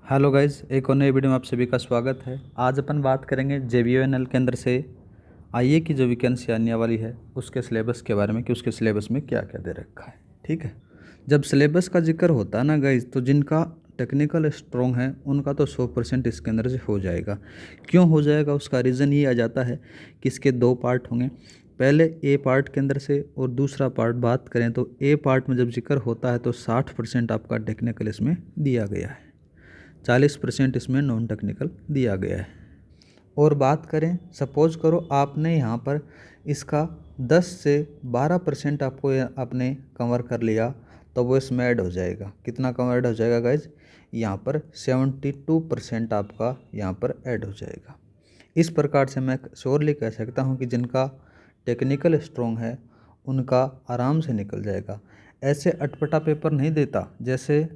Hello guys, एक और नई वीडियो में आप सभी का स्वागत है। आज अपन बात करेंगे JBONL के अंदर से आईए की जो वैकेंसी आने वाली है उसके सिलेबस के बारे में कि उसके सिलेबस में क्या क्या दे रखा है। ठीक है, जब सिलेबस का जिक्र होता है ना गाइज, तो जिनका टेक्निकल स्ट्रॉन्ग है उनका तो 100% इसके अंदर से हो जाएगा। क्यों हो जाएगा, उसका रीज़न ये आ जाता है कि इसके दो पार्ट होंगे। पहले ए पार्ट के अंदर से और दूसरा पार्ट बात करें तो ए पार्ट में जब जिक्र होता है तो 60% आपका टेक्निकल इसमें दिया गया है, 40% इसमें नॉन टेक्निकल दिया गया है। और बात करें, सपोज करो आपने यहाँ पर इसका 10 से 12% आपने कवर कर लिया तो वो इसमें ऐड हो जाएगा। कितना कवर ऐड हो जाएगा गाइज, यहाँ पर 72% आपका यहाँ पर ऐड हो जाएगा। इस प्रकार से मैं श्योरली कह सकता हूँ कि जिनका टेक्निकल स्ट्रॉन्ग है उनका आराम से निकल जाएगा। ऐसे अटपटा पेपर नहीं देता, जैसे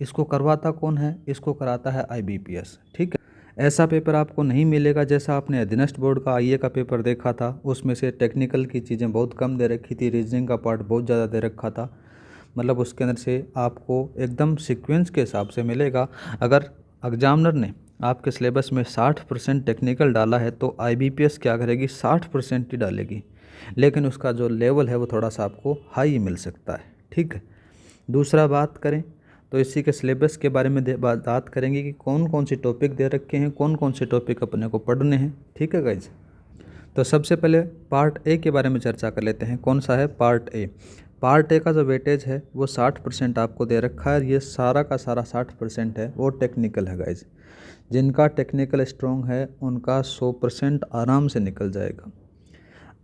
इसको करवाता कौन है, इसको कराता है IBPS। ठीक है, ऐसा पेपर आपको नहीं मिलेगा जैसा आपने अधीनस्थ बोर्ड का आईए का पेपर देखा था। उसमें से टेक्निकल की चीज़ें बहुत कम दे रखी थी, रीजनिंग का पार्ट बहुत ज़्यादा दे रखा था। मतलब उसके अंदर से आपको एकदम सीक्वेंस के हिसाब से मिलेगा। अगर एग्जामिनर ने आपके सिलेबस में 60% टेक्निकल डाला है तो IBPS क्या करेगी, 60% ही डालेगी, लेकिन उसका जो लेवल है वो थोड़ा सा आपको हाई मिल सकता है। ठीक है, दूसरा बात करें तो इसी के सिलेबस के बारे में बात करेंगे कि कौन कौन से टॉपिक दे रखे हैं, कौन कौन से टॉपिक अपने को पढ़ने हैं। ठीक है गाइज, तो सबसे पहले पार्ट ए के बारे में चर्चा कर लेते हैं। कौन सा है पार्ट ए। पार्ट ए का जो वेटेज है वो 60% आपको दे रखा है। ये सारा का सारा 60% है वो टेक्निकल है गाइज। जिनका टेक्निकल स्ट्रॉन्ग है उनका 100% आराम से निकल जाएगा।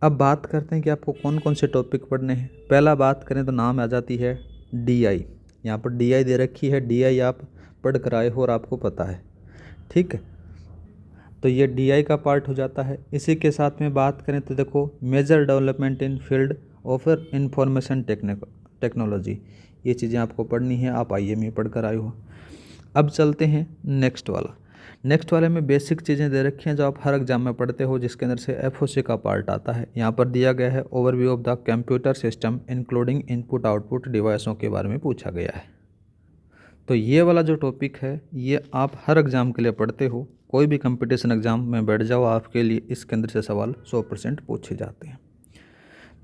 अब बात करते हैं कि आपको कौन कौन से टॉपिक पढ़ने हैं। पहला बात करें तो नाम आ जाती है DI। यहाँ पर DI दे रखी है, DI आप पढ़ कर आए हो और आपको पता है। ठीक है, तो ये DI का पार्ट हो जाता है। इसी के साथ में बात करें तो देखो, major development in field of information technology, ये चीज़ें आपको पढ़नी है, आप आईए में पढ़ कर आए हो। अब चलते हैं नेक्स्ट वाला। नेक्स्ट वाले में बेसिक चीज़ें दे रखी हैं जो आप हर एग्जाम में पढ़ते हो, जिसके अंदर से FOC का पार्ट आता है। यहाँ पर दिया गया है overview of the computer system including input output डिवाइसों के बारे में पूछा गया है। तो ये वाला जो टॉपिक है ये आप हर एग्ज़ाम के लिए पढ़ते हो। कोई भी कंपटीशन एग्ज़ाम में बैठ जाओ, आपके लिए इसके अंदर से सवाल 100% पूछे जाते हैं।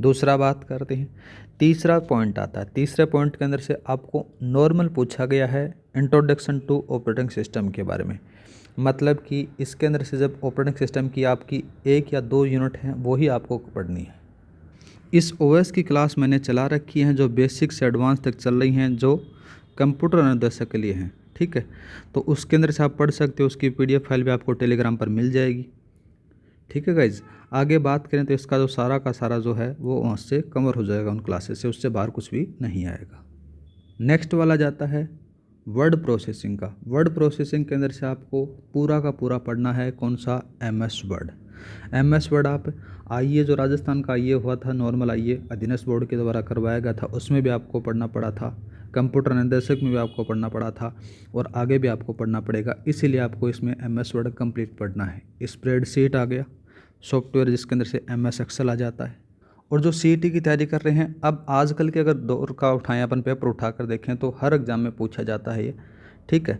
दूसरा बात करते हैं, तीसरा पॉइंट आता है। तीसरे पॉइंट के अंदर से आपको नॉर्मल पूछा गया है इंट्रोडक्शन टू ऑपरेटिंग सिस्टम के बारे में। मतलब कि इसके अंदर से जब ऑपरेटिंग सिस्टम की आपकी 1 या 2 यूनिट हैं वो ही आपको पढ़नी है। इस OS की क्लास मैंने चला रखी हैं जो बेसिक से एडवांस तक चल रही हैं, जो कंप्यूटर अनुदेशक के लिए हैं। ठीक है, तो उसके अंदर से आप पढ़ सकते हो। उसकी PDF फाइल भी आपको टेलीग्राम पर मिल जाएगी। ठीक है गाइज, आगे बात करें तो इसका जो सारा का सारा जो है वो वहाँ से कवर हो जाएगा उन क्लासेस से, उससे बाहर कुछ भी नहीं आएगा। नेक्स्ट वाला जाता है वर्ड प्रोसेसिंग का। वर्ड प्रोसेसिंग के अंदर से आपको पूरा का पूरा पढ़ना है कौन सा, MS वर्ड। MS वर्ड आप आईए, जो राजस्थान का आईए हुआ था, नॉर्मल आईए अधीनस्थ बोर्ड के द्वारा करवाया गया था, उसमें भी आपको पढ़ना पड़ा था। कंप्यूटर निर्देशक में भी आपको पढ़ना पड़ा था और आगे भी आपको पढ़ना पड़ेगा। इसीलिए आपको इसमें MS वर्ड कंप्लीट पढ़ना है। स्प्रेडशीट आ गया, सॉफ्टवेयर जिसके अंदर से MS एक्सेल आ जाता है। और जो CET की तैयारी कर रहे हैं, अब आजकल के अगर दौर का उठाएं, अपन पेपर उठा कर देखें तो हर एग्ज़ाम में पूछा जाता है ये। ठीक है,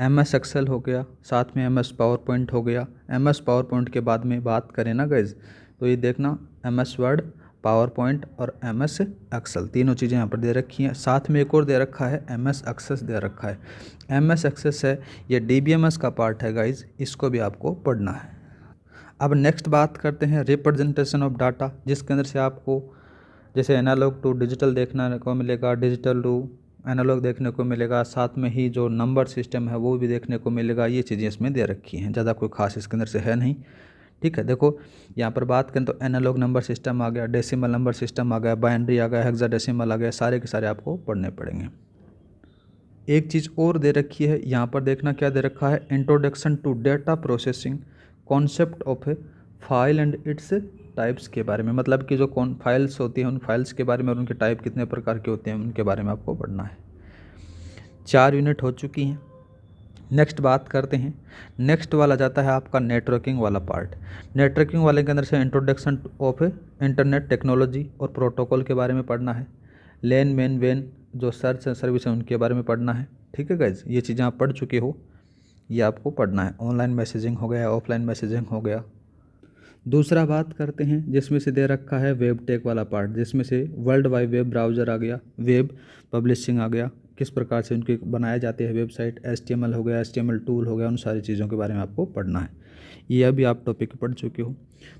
MS एक्सेल हो गया, साथ में MS पावर पॉइंट हो गया। MS पावर पॉइंट के बाद में बात करें ना गाइज, तो ये देखना MS वर्ड, पावर पॉइंट और MS एक्सेल, तीनों चीज़ें यहाँ पर दे रखी हैं। साथ में एक और दे रखा है MS एक्सेस दे रखा है। MS एक्सेस है, ये DBMS का पार्ट है गाइज, इसको भी आपको पढ़ना है। अब नेक्स्ट बात करते हैं रिप्रेजेंटेशन ऑफ डाटा, जिसके अंदर से आपको जैसे एनालॉग टू डिजिटल देखने को मिलेगा, डिजिटल टू एनालॉग देखने को मिलेगा, साथ में ही जो नंबर सिस्टम है वो भी देखने को मिलेगा। ये चीज़ें इसमें दे रखी हैं, ज़्यादा कोई खास इसके अंदर से है नहीं। ठीक है, देखो यहाँ पर बात करें तो एनालॉग नंबर सिस्टम आ गया, डेसिमल नंबर सिस्टम आ गया, बाइनरी आ गया, हेक्साडेसिमल आ गया, सारे के सारे आपको पढ़ने पड़ेंगे। एक चीज़ और दे रखी है यहाँ पर, देखना क्या दे रखा है, introduction to data processing, concept of a file and its types के बारे में। मतलब कि जो कौन फाइल्स होती हैं उन फाइल्स के बारे में और उनके टाइप कितने प्रकार के होते हैं उनके बारे में आपको पढ़ना है। 4 यूनिट हो चुकी हैं। नेक्स्ट बात करते हैं, नेक्स्ट वाला जाता है आपका नेटवर्किंग वाला पार्ट। नेटवर्किंग वाले के अंदर से इंट्रोडक्शन ऑफ इंटरनेट टेक्नोलॉजी और प्रोटोकॉल के बारे में पढ़ना है। लेन मेन वेन जो सर्च सर्विस है उनके बारे में पढ़ना है। ठीक है गाइज, ये चीज़ें आप पढ़ चुके हो। ये आपको पढ़ना है। ऑनलाइन मैसेजिंग हो गया, ऑफलाइन मैसेजिंग हो गया। दूसरा बात करते हैं जिसमें से दे रखा है वेब टेक वाला पार्ट, जिसमें से वर्ल्ड वाइड वेब ब्राउज़र आ गया, वेब पब्लिशिंग आ गया, किस प्रकार से उनकी बनाए जाते हैं वेबसाइट, HTML हो गया, HTML टूल हो गया, उन सारी चीज़ों के बारे में आपको पढ़ना है। ये अभी आप टॉपिक पढ़ चुके हो,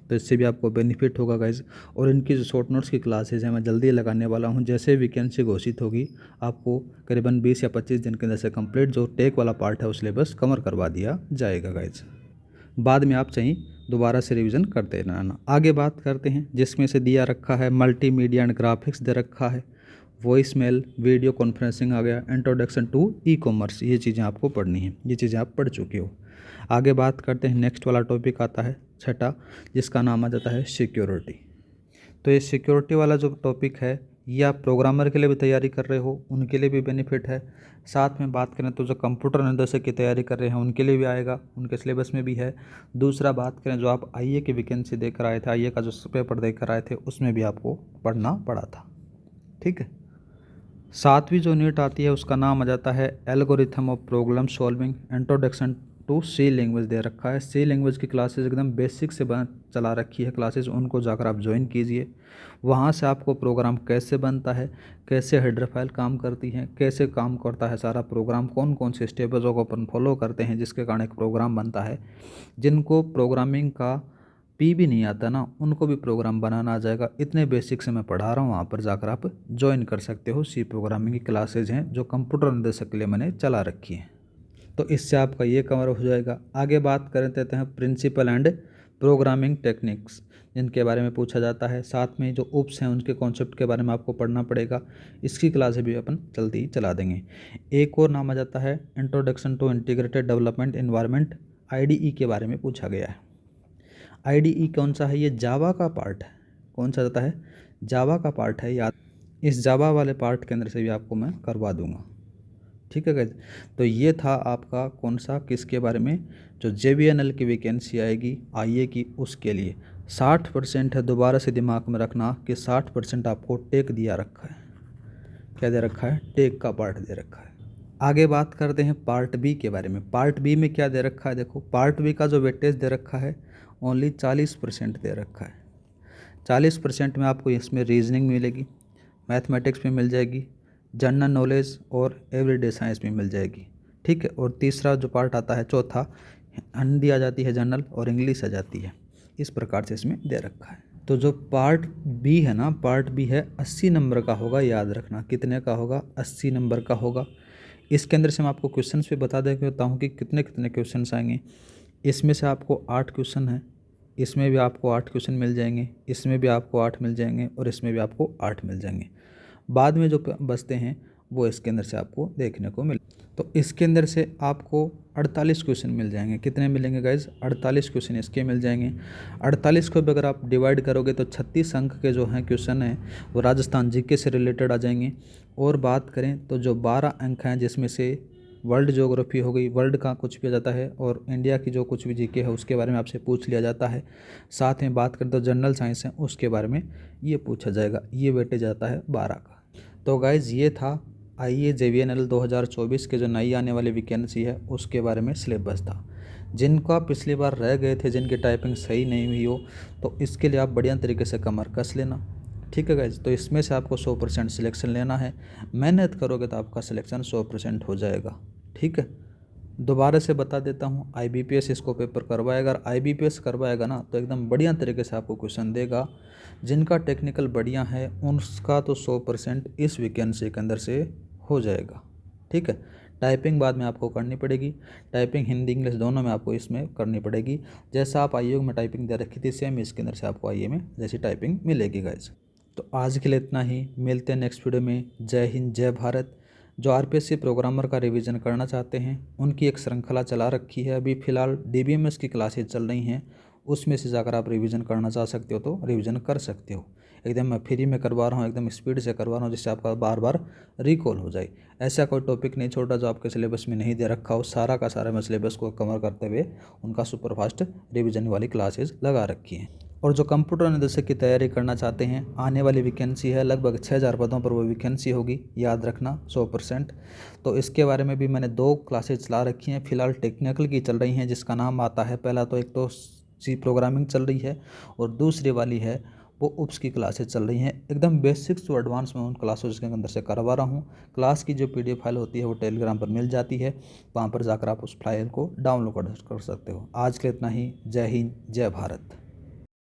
तो इससे भी आपको बेनिफिट होगा गाइज। और इनकी जो शॉर्ट नोट्स की क्लासेज हैं मैं जल्दी लगाने वाला हूँ। जैसे वैकेंसी घोषित होगी आपको करीबन 20 या 25 दिन के अंदर से कंप्लीट जो टेक वाला पार्ट है उस सिलेबस कवर करवा दिया जाएगा गाइज। बाद में आप चाहिए दोबारा से रिवीजन करते रहना। आगे बात करते हैं जिसमें से दिया रखा है मल्टीमीडिया एंड ग्राफिक्स दे रखा है, वॉइस मेल, वीडियो कॉन्फ्रेंसिंग आ गया, इंट्रोडक्शन टू ई-कॉमर्स, ये चीज़ें आपको पढ़नी है, ये चीज़ें आप पढ़ चुके हो। आगे बात करते हैं, नेक्स्ट वाला टॉपिक आता है छठा, जिसका नाम आ जाता है सिक्योरिटी। तो ये सिक्योरिटी वाला जो टॉपिक है ये आप प्रोग्रामर के लिए भी तैयारी कर रहे हो उनके लिए भी बेनिफिट है। साथ में बात करें तो जो कंप्यूटर निर्देशक की तैयारी कर रहे हैं उनके लिए भी आएगा, उनके सिलेबस में भी है। दूसरा बात करें जो आप आईए की वैकेंसी देकर आए थे, आईए का जो पेपर देकर आए थे उसमें भी आपको पढ़ना पड़ा था, ठीक है। सातवीं जो यूनिट आती है उसका नाम आ जाता है algorithm of problem solving, introduction to C language दे रखा है। सी लैंग्वेज की क्लासेस एकदम बेसिक से चला रखी है क्लासेस, उनको जाकर आप ज्वाइन कीजिए। वहाँ से आपको प्रोग्राम कैसे बनता है, कैसे हेडर फाइल काम करती है, कैसे काम करता है सारा प्रोग्राम, कौन कौन से स्टेप्सों को अपन फॉलो करते हैं जिसके कारण एक प्रोग्राम बनता है। जिनको प्रोग्रामिंग का पी भी नहीं आता ना उनको भी प्रोग्राम बनाना आ जाएगा। इतने बेसिक से मैं पढ़ा रहा हूँ, वहाँ पर जाकर आप ज्वाइन कर सकते हो। सी प्रोग्रामिंग की क्लासेज हैं जो कंप्यूटर निर्देशक के लिए मैंने चला रखी हैं, तो इससे आपका ये कवर हो जाएगा। आगे बात कर देते हैं प्रिंसिपल एंड प्रोग्रामिंग टेक्निक्स, जिनके बारे में पूछा जाता है। साथ में जो उप्स हैं उनके कॉन्सेप्ट के बारे में आपको पढ़ना पड़ेगा। इसकी क्लासें भी अपन जल्दी चला देंगे। एक और नाम आ जाता है introduction to integrated development environment, IDE के बारे में पूछा गया है। IDE कौन सा है? ये जावा का पार्ट है। कौन सा जाता है? जावा का पार्ट है। याद इस जावा वाले पार्ट के अंदर से भी आपको मैं करवा दूंगा, ठीक है गाइस। तो ये था आपका कौन सा किसके बारे में, जो JVNL की वैकेंसी आएगी आईए की उसके लिए 60% है। दोबारा से दिमाग में रखना कि 60% आपको टेक दिया रखा है। क्या दे रखा है? टेक का पार्ट दे रखा है। आगे बात करते हैं पार्ट बी के बारे में। पार्ट बी में क्या दे रखा है? देखो पार्ट बी का जो वेटेज दे रखा है ओनली 40% दे रखा है। 40% में आपको इसमें रीजनिंग मिलेगी, मैथमेटिक्स में मिल जाएगी, जनरल नॉलेज और एवरीडे साइंस में मिल जाएगी, ठीक है। और तीसरा जो पार्ट आता है चौथा, हिंदी आ जाती है जनरल और इंग्लिश आ जाती है। इस प्रकार से इसमें दे रखा है। तो जो पार्ट बी है ना, पार्ट बी है 80 नंबर का होगा। याद रखना कितने का होगा? 80 नंबर का होगा। इसके अंदर से मैं आपको क्वेश्चंस भी बता देता हूँ कि कितने कितने क्वेश्चंस आएंगे। इसमें से आपको 8 क्वेश्चन है, इसमें भी आपको 8 क्वेश्चन मिल जाएंगे, इसमें भी आपको 8 मिल जाएंगे और इसमें भी आपको 8 मिल जाएंगे। बाद में जो बचते हैं वो इसके अंदर से आपको देखने को मिल, तो इसके अंदर से आपको 48 क्वेश्चन मिल जाएंगे। कितने मिलेंगे गाइज? 48 क्वेश्चन इसके मिल जाएंगे। 48 को भी अगर आप डिवाइड करोगे तो 36 अंक के जो हैं क्वेश्चन हैं वो राजस्थान जीके से रिलेटेड आ जाएंगे। और बात करें तो जो 12 अंक हैं जिसमें से वर्ल्ड ज्योग्राफी हो गई, वर्ल्ड का कुछ भी आ जाता है, और इंडिया की जो कुछ भी जीके है उसके बारे में आपसे पूछ लिया जाता है। साथ में बात करें तो जनरल साइंस है उसके बारे में ये पूछा जाएगा। ये वेटेज आता है 12 का। तो गाइज़ ये था आईए JVNL 2024 के जो नई आने वाली वैकेंसी है उसके बारे में सिलेबस था। जिनका पिछली बार रह गए थे, जिनकी टाइपिंग सही नहीं हुई हो, तो इसके लिए आप बढ़िया तरीके से कमर कस लेना, ठीक है गाइज। तो इसमें से आपको 100% सिलेक्शन लेना है। मेहनत करोगे तो आपका सिलेक्शन 100% हो जाएगा, ठीक है। दोबारा से बता देता हूँ, IBPS इसको पेपर करवाएगा। अगर IBPS करवाएगा ना तो एकदम बढ़िया तरीके से आपको क्वेश्चन देगा। जिनका टेक्निकल बढ़िया है उनका तो 100% इस वैकेंसी के अंदर से हो जाएगा, ठीक है। टाइपिंग बाद में आपको करनी पड़ेगी, टाइपिंग हिंदी इंग्लिश दोनों में आपको इसमें करनी पड़ेगी। जैसा आप आईए में टाइपिंग दे रखी थी सेम इसके अंदर से आपको आईए में जैसी टाइपिंग मिलेगी गाइज। तो आज के लिए इतना ही, मिलते हैं नेक्स्ट वीडियो में। जय हिंद, जय भारत। जो RPSC प्रोग्रामर का रिवीजन करना चाहते हैं उनकी एक श्रृंखला चला रखी है। अभी फ़िलहाल DBMS की क्लासेज चल रही हैं, उसमें से जाकर आप रिवीजन करना चाह सकते हो तो रिवीजन कर सकते हो। एकदम मैं फ्री में करवा रहा हूँ, एकदम स्पीड से करवा रहा हूँ जिससे आपका बार बार रिकॉल हो जाए। ऐसा कोई टॉपिक नहीं छोड़ा जो आपके सिलेबस में नहीं दे रखा हो। सारा का सारा मैं सिलेबस को कवर करते हुए उनका सुपरफास्ट रिवीजन वाली क्लासेज लगा रखी हैं। और जो कंप्यूटर निदेशक की तैयारी करना चाहते हैं, आने वाली वैकेंसी है लगभग 6000 पदों पर वो वैकेंसी होगी, याद रखना 100%। तो इसके बारे में भी मैंने 2 क्लासेज चला रखी हैं, फिलहाल टेक्निकल की चल रही हैं, जिसका नाम आता है, पहला तो एक तो सी प्रोग्रामिंग चल रही है और दूसरी वाली है वो उप्स की क्लासेज चल रही हैं। एकदम बेसिक्स टू एडवांस में उन क्लासेज के अंदर से करवा रहा हूँ। क्लास की जो PDF फाइल होती है वो टेलीग्राम पर मिल जाती है, वहाँ पर जाकर आप उस फाइल को डाउनलोड कर सकते हो। आज के लिए इतना ही। जय हिंद, जय भारत।